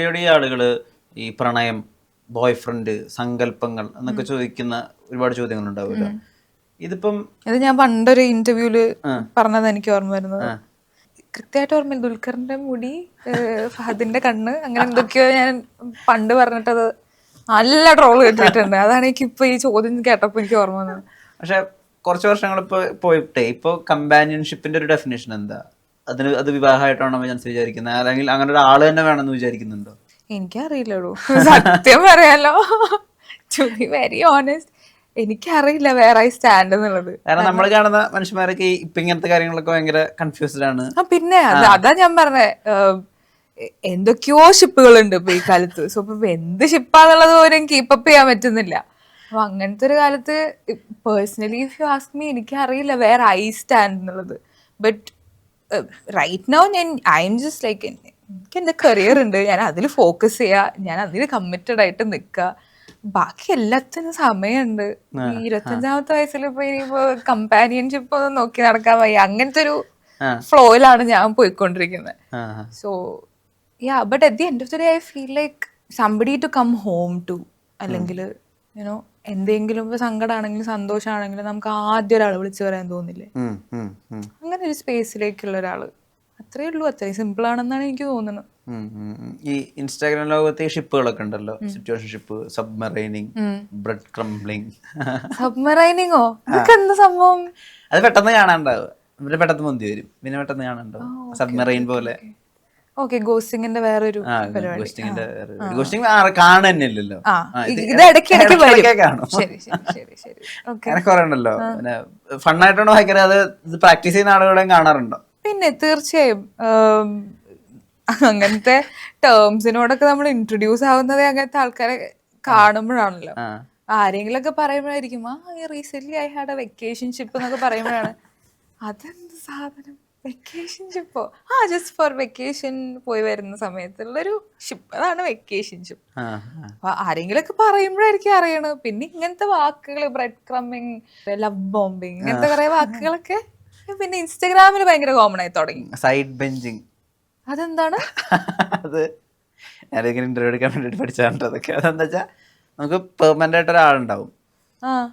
ഇവിടെ ആളുകള് ഈ പ്രണയം, ബോയ് ഫ്രണ്ട്, സങ്കല്പങ്ങൾ എന്നൊക്കെ ചോദിക്കുന്ന ഒരുപാട് ചോദ്യങ്ങൾ ഉണ്ടാവുമല്ലോ. ഇതിപ്പം ഇത് ഞാൻ പണ്ടൊരു ഇന്റർവ്യൂല് പറഞ്ഞത് എനിക്ക് ഓർമ്മ വരുന്നത്. കൃത്യമായിട്ട് ഓർമ്മയില്ല. ദുൽഖറിന്റെ മുടി, ഫഹദിന്റെ കണ്ണ്, അങ്ങനെ എന്തൊക്കെയോ ഞാൻ പണ്ട് പറഞ്ഞിട്ടത് നല്ല ട്രോള് കിട്ടിയിട്ടുണ്ട്. അതാണ് എനിക്ക് ഇപ്പൊ ഈ ചോദ്യം കേട്ടപ്പോ എനിക്ക് ഓർമ്മ വന്നത്. പക്ഷെ കുറച്ച് വർഷങ്ങൾ പോയിട്ടേ ഇപ്പൊ കമ്പാനിയൻഷിപ്പിന്റെ ഒരു ഡെഫിനേഷൻ എന്താ? അത് വിവാഹമായിട്ടാണോ ഞാൻ വിചാരിക്കുന്നത്, അല്ലെങ്കിൽ അങ്ങനെ ഒരു ആള് തന്നെ വേണമെന്ന് വിചാരിക്കുന്നുണ്ടോ? എനിക്കറിയില്ലടോ, സത്യം പറയാലോ. ടു ബി വെരി ഓണസ്റ്റ്, എനിക്കറിയില്ല വേറെ ഐ സ്റ്റാൻഡ് എന്നുള്ളത്. കാരണം നമ്മൾ കാണുന്ന മനുഷ്യന്മാരൊക്കെ ഇപ്പൊ ഇങ്ങനത്തെ കാര്യങ്ങളൊക്കെ ഭയങ്കര കൺഫ്യൂസ്ഡ് ആണ്. പിന്നെ അതാ ഞാൻ പറഞ്ഞേ, എന്തൊക്കെയോ ഷിപ്പുകളുണ്ട് ഇപ്പൊ ഈ കാലത്ത്. സോ ഇപ്പൊ എന്ത് ഷിപ്പാന്നുള്ളത് പോലും കീപ്പപ്പ് ചെയ്യാൻ പറ്റുന്നില്ല. അപ്പൊ അങ്ങനത്തെ ഒരു കാലത്ത് personally if you ask me, എനിക്കറിയില്ല വേറെ ഐ സ്റ്റാൻഡ് എന്നുള്ളത്. But right now I am just like, എനിക്ക് എന്റെ കരിയർ ഉണ്ട്, ഞാൻ അതിൽ ഫോക്കസ് ചെയ്യുക, ഞാൻ അതിൽ കമ്മിറ്റഡ് ആയിട്ട് നിൽക്കുക. ബാക്കി എല്ലാത്തിനും സമയമുണ്ട്. ഈ 25-ാമത്തെ വയസ്സിൽ ഇപ്പൊ ഇനിയിപ്പോ കമ്പാനിയൻഷിപ്പ് ഒന്നും നോക്കി നടക്കാൻ വയ്യ. അങ്ങനത്തെ ഒരു ഫ്ലോയിലാണ് ഞാൻ പോയിക്കൊണ്ടിരിക്കുന്നത്. So yeah, but at the end of the day I feel like somebody to come home to, അല്ലെങ്കിൽ യുനോ എന്തെങ്കിലും ഇപ്പൊ സങ്കടമാണെങ്കിലും സന്തോഷമാണെങ്കിലും നമുക്ക് ആദ്യം ഒരാൾ വിളിച്ചു പറയാൻ തോന്നില്ലേ? അങ്ങനെ ഒരു സ്പേസിലേക്കുള്ള ഒരാള്, അത്രേ ഉള്ളൂ. അത്രയും സിമ്പിൾ ആണെന്നാണ് എനിക്ക് തോന്നുന്നത്. ഈ ഇൻസ്റ്റാഗ്രാം ലോകത്തെ ഈ ഷിപ്പുകളൊക്കെ ഉണ്ടല്ലോ, സിറ്റുവേഷൻ ഷിപ്പ്, സബ്മറൈനിങ്, ബ്രെഡ് ക്രംബ്ലിംഗ്. സബ്മറൈനിങ്ങോ? ഇതൊക്കെ എന്താ സംഭവം? അത് പെട്ടെന്ന് കാണാണ്ടാവും, പിന്നെ പെട്ടെന്ന് പൊന്തി വരും, പിന്നെ പെട്ടെന്ന് കാണാണ്ടാവും. സബ്മറൈൻ പോലെ. ഓക്കെ, ഗോസ്റ്റിങ്ങിന്റെ വേറൊരു ഗോസ്റ്റിംഗ് കാണുന്നില്ലല്ലോ, ഇത് ഇടയ്ക്ക് കാണും. ശരി ശരി ശരി. അങ്ങനെ കുറെ ഉണ്ടല്ലോ. പിന്നെ ഫണ്ണായിട്ടാണോ ഭയങ്കര അത് പ്രാക്ടീസ് ചെയ്യുന്ന ആളുകളെയും കാണാറുണ്ടോ? പിന്നെ തീർച്ചയായും അങ്ങനത്തെ ടേംസിനോടൊക്കെ നമ്മൾ ഇൻട്രൊഡ്യൂസ് ആവുന്നത് അങ്ങനത്തെ ആൾക്കാരെ കാണുമ്പോഴാണല്ലോ. ആരെങ്കിലും ഒക്കെ പറയുമ്പോഴായിരിക്കും recent I had a vacation ship എന്നൊക്കെ പറയുമ്പോഴാണ് അതെന്ത് സാധനം, വെക്കേഷൻ ഷിപ്പോ? ജസ്റ്റ് ഫോർ വെക്കേഷൻ പോയി വരുന്ന സമയത്തുള്ളൊരു ഷിപ്പ്, അതാണ് വെക്കേഷൻ ഷിപ്പ്. അപ്പൊ ആരെങ്കിലും ഒക്കെ പറയുമ്പോഴായിരിക്കും അറിയണത്. പിന്നെ ഇങ്ങനത്തെ വാക്കുകൾ, ബ്രെഡ് ക്രമ്മിങ്, ലവ് ബോംബിങ്, ഇങ്ങനത്തെ കുറെ വാക്കുകളൊക്കെ പിന്നെ ഇൻസ്റ്റഗ്രാമിൽ ഭയങ്കര കോമൺ ആയി തുടങ്ങി. സൈഡ് ബെഞ്ചിങ്, അതെന്താണ്? അത് ഞാനിങ്ങനെ ഇന്റർവ്യൂ എടുക്കാൻ വേണ്ടിട്ട് പഠിച്ചാണ് അതൊക്കെ. അതെന്താ വെച്ചാൽ നമുക്ക് പെർമനന്റ് ആയിട്ട് ഒരാളുണ്ടാവും,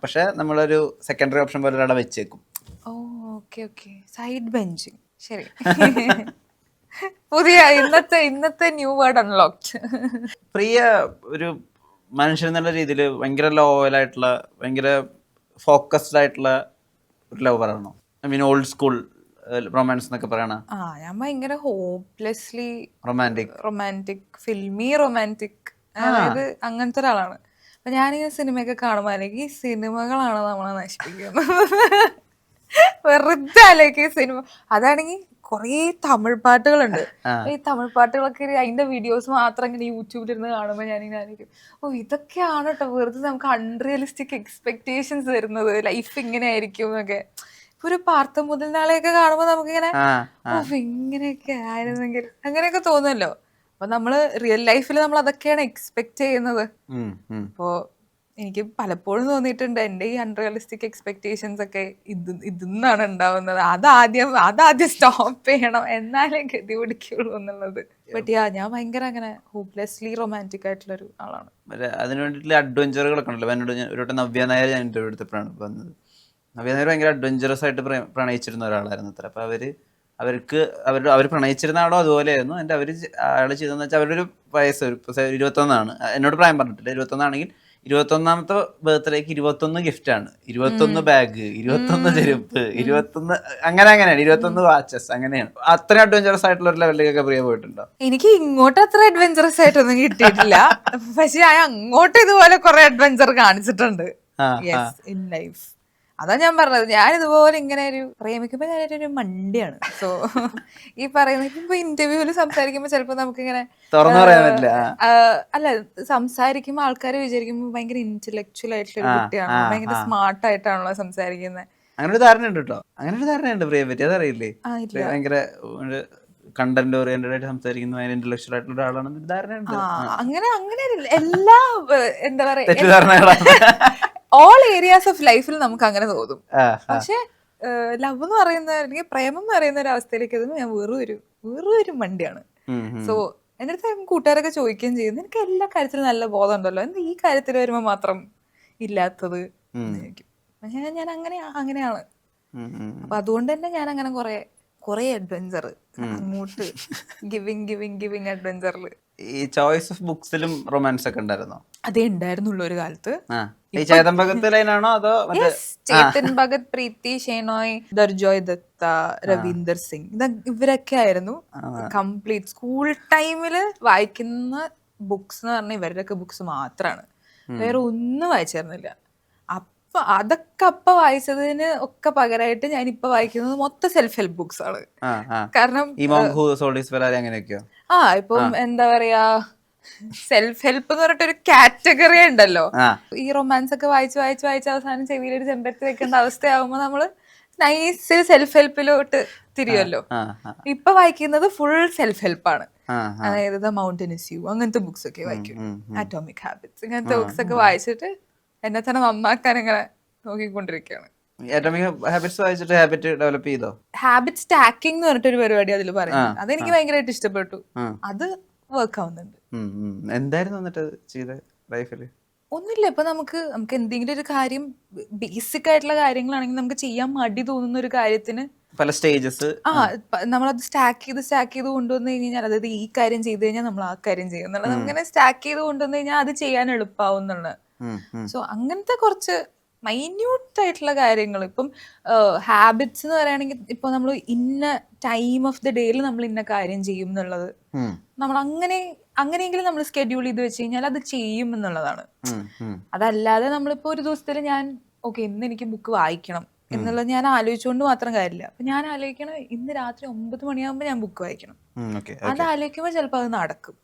പക്ഷെ നമ്മളൊരു സെക്കൻഡറി ഓപ്ഷൻ പോലെ ഒരാളെ വെച്ചേക്കും. Side benching. ശരി, പുതിയ ഇന്നത്തെ ന്യൂ വേർഡ് അൺലോക്ഡ്. പ്രിയ ഒരു മനുഷ്യൻ എന്നുള്ള രീതിയിൽ ഭയങ്കര ലോയലായിട്ടുള്ള, ഭയങ്കര ഫോക്കസ്ഡ് ആയിട്ടുള്ള ഒരു ലവറാണോ? I mean old school romance എന്നൊക്കെ പറയണ. ഞാൻ ഭയങ്കര ഹോപ്പ്ലെസ്ലി റൊമാൻറ്റിക്, ഫിൽമി റൊമാൻറ്റിക്, അതായത് അങ്ങനത്തെ ഒരാളാണ്. അപ്പൊ ഞാനിങ്ങനെ സിനിമയൊക്കെ കാണുമ്പോൾ അല്ലെങ്കിൽ ഈ സിനിമകളാണ് നമ്മളെ നശിപ്പിക്കുന്നത്. വെറുതെ അല്ലേക്ക് സിനിമ. അതാണെങ്കിൽ കുറേ തമിഴ് പാട്ടുകളുണ്ട്. ഈ തമിഴ് പാട്ടുകളൊക്കെ അതിന്റെ വീഡിയോസ് മാത്രം ഇങ്ങനെ യൂട്യൂബിലിരുന്ന് കാണുമ്പോൾ ഞാനിങ്ങനെ ആയിരിക്കും, ഇതൊക്കെയാണ് കേട്ടോ വെറുതെ നമുക്ക് അൺറിയലിസ്റ്റിക് എക്സ്പെക്ടേഷൻസ് വരുന്നത്, ലൈഫ് ഇങ്ങനെ ആയിരിക്കും എന്നൊക്കെ. ഒരു പാർത്ത മുതൽ നാളെയൊക്കെ കാണുമ്പോൾ നമുക്കിങ്ങനെ ഇങ്ങനെയൊക്കെ ആയിരുന്നെങ്കിൽ അങ്ങനെയൊക്കെ തോന്നുമല്ലോ. അപ്പൊ നമ്മള് റിയൽ ലൈഫിൽ നമ്മൾ അതൊക്കെയാണ് എക്സ്പെക്ട് ചെയ്യുന്നത്. അപ്പോ എനിക്ക് പലപ്പോഴും തോന്നിയിട്ടുണ്ട് എന്റെ ഈ അൺറിയലിസ്റ്റിക് എക്സ്പെക്ടേഷൻസ് ഒക്കെ ഇതിന്നാണ് ഉണ്ടാവുന്നത്. അതാദ്യം സ്റ്റോപ്പ് ചെയ്യണം, എന്നാലേ ഗതി പിടിക്കുള്ളൂ എന്നുള്ളത്. ബട്ട് ഞാൻ ഭയങ്കര അങ്ങനെ ഹോപ്പ്ലെസ്ലി റൊമാൻറ്റിക് ആയിട്ടുള്ള ഒരു ആളാണ്. അതിന് വേണ്ടിയിട്ടുള്ള അഡ്വഞ്ചറുകളൊക്കെ ഉണ്ടല്ലോ. എന്നോട് ഒരു വട്ടം നവ്യ നായർ ഞാൻ ഇന്റർവ്യൂ എടുത്തപ്പോഴാണ് വന്നത്. നവ്യ നായർ ഭയങ്കര അഡ്വഞ്ചറസ് ആയിട്ട് പ്രണയിച്ചിരുന്ന ഒരാളായിരുന്നു അത്ര. അപ്പൊ അവർ പ്രണയിച്ചിരുന്ന ആളോ അതുപോലെയായിരുന്നു. എൻ്റെ അയാൾ ചെയ്തതെന്ന് വെച്ചാൽ അവരുടെ ഒരു വയസ്സ്, ഒരു 21, എന്നോട് പ്രായം പറഞ്ഞിട്ടില്ല, 21 21ാമത്തെ ബർത്ത്ഡേക്ക് 21 ഗിഫ്റ്റാണ്, 21 ബാഗ്, 21 ചെരുപ്പ്, 21 അങ്ങനെയാണ്, 21 വാച്ചസ്, അങ്ങനെയാണ്. അത്രയും അഡ്വഞ്ചറസ് ആയിട്ടുള്ള ഒരു ലെവലിലേക്കൊക്കെ പ്രിയ പോയിട്ടുണ്ടോ? എനിക്ക് ഇങ്ങോട്ട് അത്ര അഡ്വഞ്ചറസ് ആയിട്ടൊന്നും കിട്ടിയിട്ടില്ല, പക്ഷെ ഞാൻ അങ്ങോട്ട് ഇതുപോലെ കുറെ അഡ്വഞ്ചർ കാണിച്ചിട്ടുണ്ട് ഇൻ ലൈഫ്. അതാ ഞാൻ പറഞ്ഞത്, ഞാൻ ഇതുപോലെ ഇങ്ങനെ ഒരു പ്രേമിക്കുമ്പോ ഞാനൊരു മണ്ടിയാണ്. സോ ഈ പറയുന്ന ഇപ്പൊ ഇന്റർവ്യൂവിൽ സംസാരിക്കുമ്പോ ചിലപ്പോ നമുക്കിങ്ങനെ തുറന്നു പറയാൻ പറ്റില്ല. അല്ല, സംസാരിക്കുമ്പോ ആൾക്കാർ വിചാരിക്കുമ്പോ ഭയങ്കര ഇന്റലക്ച്വൽ ആയിട്ടുള്ള ഒരു കുട്ടിയാണ്, ഭയങ്കര സ്മാർട്ട് ആയിട്ടാണല്ലോ സംസാരിക്കുന്നത്. അങ്ങനെ ഒരു ധാരണയുണ്ട് കേട്ടോ, അങ്ങനെ ഒരു ധാരണയുണ്ട് പ്രിയെ പറ്റി, അതറിയില്ലേ? ഭയങ്കര കണ്ടന്റ് ഓറിയന്റഡ് ആയിട്ട് സംസാരിക്കുന്ന, ഭയങ്കര ഇന്റലക്ച്വൽ ആയിട്ടുള്ള ഒരാളാണെന്ന് ധാരണയുണ്ട്. അങ്ങനെ എല്ലാ എന്താ പറയാ, ഓൾ ഏരിയാസ് ഓഫ് ലൈഫിൽ നമുക്ക് അങ്ങനെ തോന്നും. പക്ഷെ ലവ് എന്ന് പറയുന്ന അല്ലെങ്കിൽ പ്രേമം എന്ന് പറയുന്ന ഒരു അവസ്ഥയിലേക്ക് എത്തുമ്പോൾ ഞാൻ വെറും ഒരു മണ്ടിയാണ്. സോ എൻ്റെ അടുത്ത് കൂട്ടുകാരൊക്കെ ചോദിക്കുകയും ചെയ്യും, നിനക്ക് എല്ലാ കാര്യത്തിലും നല്ല ബോധം ഉണ്ടല്ലോ, എന്താ ഈ കാര്യത്തിൽ വരുമ്പോൾ മാത്രം ഇല്ലാത്തത് എന്ന് ചോദിക്കും. ഞാൻ അങ്ങനെയാണ്. അപ്പൊ അതുകൊണ്ട് തന്നെ ഞാൻ അങ്ങനെ കുറെ അഡ്വഞ്ചർ അങ്ങോട്ട് ഗിവിങ് അഡ്വഞ്ചറിൽ. ഈ ചോയ്സ് ഓഫ് ബുക്സിലും റൊമാൻസ് ഒക്കെ ഉണ്ടായിരുന്നോ? അതേ ഉണ്ടായിരുന്നുള്ളൂ ഒരു കാലത്ത്. ഈ ചേതൻ ഭഗത് ലൈനാണോ അതോ ചേതൻ ഭഗത്, പ്രീതി ഷെനോയ്, ദർജോയ് ദത്ത, രവീന്ദർ സിംഗ്, ഇവരൊക്കെ ആയിരുന്നു കംപ്ലീറ്റ് സ്കൂൾ ടൈമില് വായിക്കുന്ന ബുക്സ് എന്ന് പറഞ്ഞാൽ ഇവരുടെയൊക്കെ ബുക്സ് മാത്രമാണ്. വേറെ ഒന്നും വായിച്ചിരുന്നില്ല. അതൊക്കെ വായിച്ചതിന് ഒക്കെ പകരമായിട്ട് ഞാൻ ഇപ്പൊ വായിക്കുന്നത് മൊത്തം സെൽഫ് ഹെൽപ്പ് ബുക്സ് ആണ്. കാരണം ഇപ്പം എന്താ പറയാ, സെൽഫ് ഹെൽപ്പ് എന്ന് പറഞ്ഞിട്ടൊരു കാറ്റഗറി ഉണ്ടല്ലോ. ഈ റൊമാൻസ് ഒക്കെ വായിച്ച് അവസാനം ചെവിയിലൊരു ചെമ്പരത്തി വെക്കേണ്ട അവസ്ഥയാകുമ്പോ നമ്മള് നൈസ് സെൽഫ് ഹെൽപ്പിലോട്ട് തിരിയുമല്ലോ. ഇപ്പൊ വായിക്കുന്നത് ഫുൾ സെൽഫ് ഹെൽപ്പാണ്. അതായത് ദ മൗണ്ടൻ ഇസ് യു അങ്ങനത്തെ ബുക്സ് ഒക്കെ വായിക്കും. അറ്റോമിക് ഹാബിറ്റ്സ് ഇങ്ങനത്തെ ബുക്സ് ഒക്കെ വായിച്ചിട്ട് എന്നെ തന്നെ നന്നാക്കാൻ ഇങ്ങനെ നോക്കിക്കൊണ്ടിരിക്കുകയാണ്. ഹാബിറ്റ് സ്റ്റാക്കിംഗ് എന്ന് പറഞ്ഞിട്ടൊരു പരിപാടി അതിൽ പറയുന്നത്, അതെനിക്ക് ഭയങ്കരമായിട്ട് ഇഷ്ടപ്പെട്ടു. അത് വർക്ക് ആവുന്നുണ്ട്. ഒന്നുമില്ല, ഇപ്പൊ നമുക്ക് എന്തെങ്കിലും ഒരു കാര്യം, ബേസിക് ആയിട്ടുള്ള കാര്യങ്ങളാണെങ്കിൽ നമുക്ക് ചെയ്യാൻ മടി തോന്നുന്ന ഒരു കാര്യത്തിന് പല സ്റ്റേജസ് നമ്മളത് സ്റ്റാക്ക് ചെയ്ത് കൊണ്ടുവന്നു കഴിഞ്ഞാൽ, അതായത് ഈ കാര്യം ചെയ്ത് കഴിഞ്ഞാൽ നമ്മൾ ആ കാര്യം ചെയ്യും എന്നുള്ളത് അങ്ങനെ സ്റ്റാക്ക് ചെയ്ത് കൊണ്ടുവന്നു കഴിഞ്ഞാൽ അത് ചെയ്യാൻ എളുപ്പമാവും എന്നുള്ളത്. സോ അങ്ങനത്തെ കുറച്ച് മൈന്യൂട്ട് ആയിട്ടുള്ള കാര്യങ്ങൾ. ഇപ്പം ഹാബിറ്റ്സ് എന്ന് പറയുകയാണെങ്കിൽ ഇപ്പൊ നമ്മൾ ഇന്ന ടൈം ഓഫ് ദ ഡേയിൽ നമ്മൾ ഇന്ന കാര്യം ചെയ്യും എന്നുള്ളത് നമ്മൾ അങ്ങനെയെങ്കിലും നമ്മൾ സ്കെഡ്യൂൾ ചെയ്ത് വെച്ച് കഴിഞ്ഞാൽ അത് ചെയ്യും എന്നുള്ളതാണ്. അതല്ലാതെ നമ്മളിപ്പോ ഒരു ദിവസത്തിൽ ഞാൻ ഇന്ന് എനിക്ക് ബുക്ക് വായിക്കണം എന്നുള്ളത് ഞാൻ ആലോചിച്ചുകൊണ്ട് മാത്രം കാര്യമില്ല. അപ്പൊ ഞാൻ ആലോചിക്കണം ഇന്ന് രാത്രി 9 മണിയാകുമ്പോൾ ഞാൻ ബുക്ക് വായിക്കണം. അത് ആലോചിക്കുമ്പോൾ ചിലപ്പോൾ അത് നടക്കും.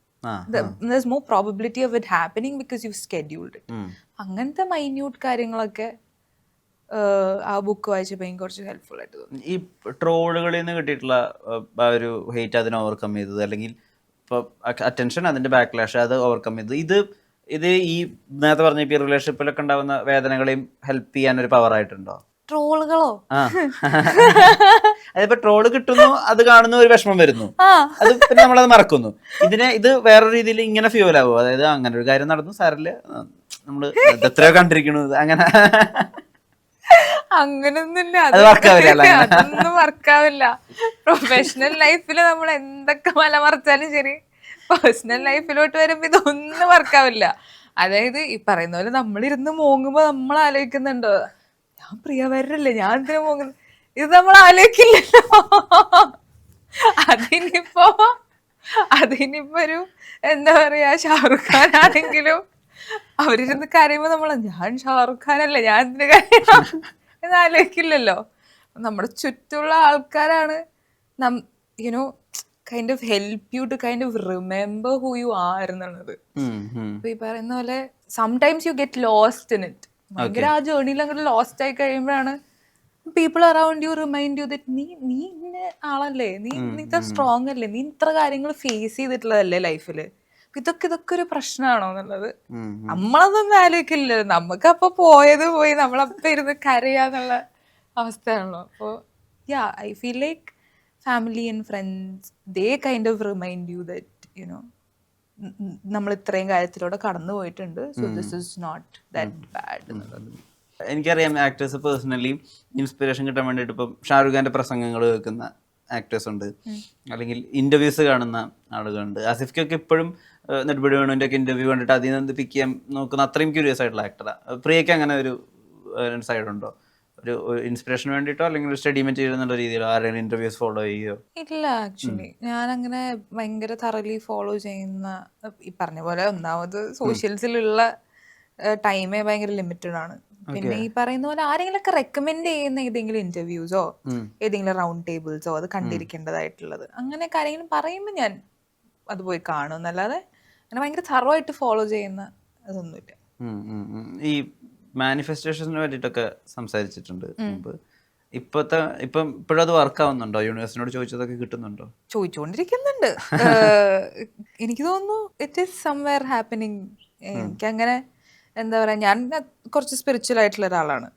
There's more probability of it happening because you've scheduled it. അങ്ങനത്തെ മൈന്യൂട്ട് കാര്യങ്ങളൊക്കെ ആ ബുക്ക് വായിച്ചപ്പോൾ എനിക്ക് കുറച്ച് ഹെൽപ്ഫുൾ ആയിട്ട് തോന്നി. ഈ ട്രോളുകളിൽ നിന്ന് കിട്ടിയിട്ടുള്ള ആ ഒരു ഹെയ്റ്റ് അതിനെ ഓവർകം ചെയ്തത്, അല്ലെങ്കിൽ ഇപ്പോൾ അറ്റൻഷൻ അതിന്റെ ബാക്ക്ലാഷ് അത് ഓവർകം ചെയ്തത്, ഇത് ഈ നേരത്തെ പറഞ്ഞ ഈ റിലേഷൻഷിപ്പിലൊക്കെ ഉണ്ടാവുന്ന വേദനകളെയും ഹെൽപ്പ് ചെയ്യാൻ ഒരു പവർ ആയിട്ടുണ്ടോ? ട്രോളുകളോ? അതിപ്പോ ട്രോള് കിട്ടുന്നു, അത് കാണുന്ന ഒരു വിഷമം വരുന്നു, അത് പിന്നെ നമ്മളത് മറക്കുന്നു. ഇത് വേറൊരു രീതിയിൽ ഇങ്ങനെ ഫ്യൂൽ ആവും. അതായത് അങ്ങനെ ഒരു കാര്യം നടന്നു, സാറില് നമ്മള് എത്രയോ കണ്ടിരിക്കണു, അങ്ങനെ അങ്ങനൊന്നുമില്ല. അതൊന്നും വർക്കാവില്ല. പ്രൊഫഷണൽ ലൈഫില് നമ്മൾ എന്തൊക്കെ മലമറിച്ചാലും ശരി, പേഴ്സണൽ ലൈഫിലോട്ട് വരുമ്പോ ഇതൊന്നും വർക്കാവില്ല. അതായത് ഈ പറയുന്ന പോലെ നമ്മളിരുന്ന് മോങ്ങുമ്പോ നമ്മൾ ആലോചിക്കുന്നുണ്ടോ, ഞാൻ പ്രിയവരല്ലേ, ഞാൻ എന്തിനു പോകുന്നു, ഇത് നമ്മൾ ആലോചിക്കില്ലല്ലോ. അതിനിപ്പോ ഒരു എന്താ പറയാ, ഷാറുഖ് ഖാൻ ആണെങ്കിലും അവരിരുന്ന് കരയുമ്പോ ഞാൻ ഷാറുഖ് ഖാനല്ലേ, ഞാൻ എന്തിനു കരയണം എന്ന് ആലോചിക്കില്ലല്ലോ. നമ്മുടെ ചുറ്റുള്ള ആൾക്കാരാണ് you know kind of help you to kind of remember who you are എന്നുള്ളത്. അപ്പൊ ഈ പറയുന്ന പോലെ sometimes you get lost in it. ഭയങ്കര ആ ജേർണിയിൽ അങ്ങോട്ട് ലോസ്റ്റ് ആയി കഴിയുമ്പോഴാണ് people around you remind you that നീ ഇന്ന ആളല്ലേ, നീ ഇത്ര സ്ട്രോങ് അല്ലേ, നീ ഇത്ര കാര്യങ്ങൾ ഫേസ് ചെയ്തിട്ടുള്ളതല്ലേ ലൈഫില്, ഇതൊക്കെ ഒരു പ്രശ്നമാണോ എന്നുള്ളത് നമ്മളതൊന്നും ആലോചിക്കില്ലല്ലോ. നമുക്ക് അപ്പൊ പോയത് പോയി, നമ്മളപ്പോ ഇരുന്ന് കരയാന്നുള്ള അവസ്ഥയാണല്ലോ. അപ്പോൾ I feel like family and friends they kind of remind you that you know നമ്മൾ ഇത്രയും കാര്യത്തിലൂടെ കടന്നു പോയിട്ടുണ്ട്, so this is not that bad എന്നുള്ളത്. എനിക്കറിയാം ആക്ടേഴ്സ് പേഴ്സണലി ഇൻസ്പിറേഷൻ കിട്ടാൻ വേണ്ടിയിട്ട് ഇപ്പം ഷാറുഖ് ഖാന്റെ പ്രസംഗങ്ങൾ കേൾക്കുന്ന ആക്ടേഴ്സ് ഉണ്ട്, അല്ലെങ്കിൽ ഇന്റർവ്യൂസ് കാണുന്ന ആളുകളുണ്ട്. ആസിഫ്ക്കൊക്കെ ഇപ്പോഴും നെടുപടി വേണുവിൻ്റെ ഒക്കെ ഇന്റർവ്യൂ കണ്ടിട്ട് അതിൽ നിന്ന് പിക്ക് ചെയ്യാൻ നോക്കുന്ന അത്രയും ക്യൂരിയസ് ആയിട്ടുള്ള ആക്ടറാണ്. പ്രിയയ്ക്ക് അങ്ങനെ ഒരു സൈഡുണ്ടോ, ഒരു ഇൻസ്പിറേഷന് വേണ്ടിയിട്ടോ അല്ലെങ്കിൽ സ്റ്റഡി മെറ്റീരിയൽ എന്നുള്ള രീതിയിലോ ആരെങ്കിലും ഇന്റർവ്യൂസ് ഫോളോ ചെയ്യോ? ഇല്ല, ആക്ച്വലി ഞാൻ അങ്ങനെ ഭയങ്കര തറലി ഫോളോ ചെയ്യുന്ന, ഈ പറഞ്ഞ പോലെ ഒന്നാമത് സോഷ്യൽസിലുള്ള ടൈമേ ഭയങ്കര ലിമിറ്റഡ് ആണ്. പിന്നെ ഈ പറയുന്ന പോലെ ആരെങ്കിലൊക്കെ റെക്കമെൻഡ് ചെയ്യുന്ന ഏതെങ്കിലും ഇന്റർവ്യൂസോ ഏതെങ്കിലും റൗണ്ട് ടേബിൾസോ അത് കണ്ടിരിക്കേണ്ടതായിട്ടുള്ളത് അങ്ങനെയൊക്കെ ആരെങ്കിലും പറയുമ്പോൾ ഞാൻ അത് പോയി കാണും എന്നല്ലാതെ അങ്ങനെ ഭയങ്കര തറവായിട്ട് ഫോളോ ചെയ്യുന്ന അതൊന്നുമില്ല. ഈ മാനിഫെസ്റ്റേഷന് വേണ്ടിയിട്ടൊക്കെ സംസാരിച്ചിട്ടുണ്ട് മുമ്പ്. ഇപ്പോഴും അത് വർക്ക് ആവുന്നുണ്ടോ? യൂണിവേഴ്സിനോട് ചോദിച്ചതൊക്കെ കിട്ടുന്നുണ്ടോ? ചോദിച്ചുകൊണ്ടിരിക്കുന്നുണ്ട്. എനിക്ക് തോന്നുന്നു ഇറ്റ് ഈസ് സംവെയർ ഹാപ്പനിങ്. എനിക്കങ്ങനെ എന്താ പറയാ, ഞാൻ കുറച്ച് സ്പിരിച്വൽ ആയിട്ടുള്ള ഒരാളാണ്.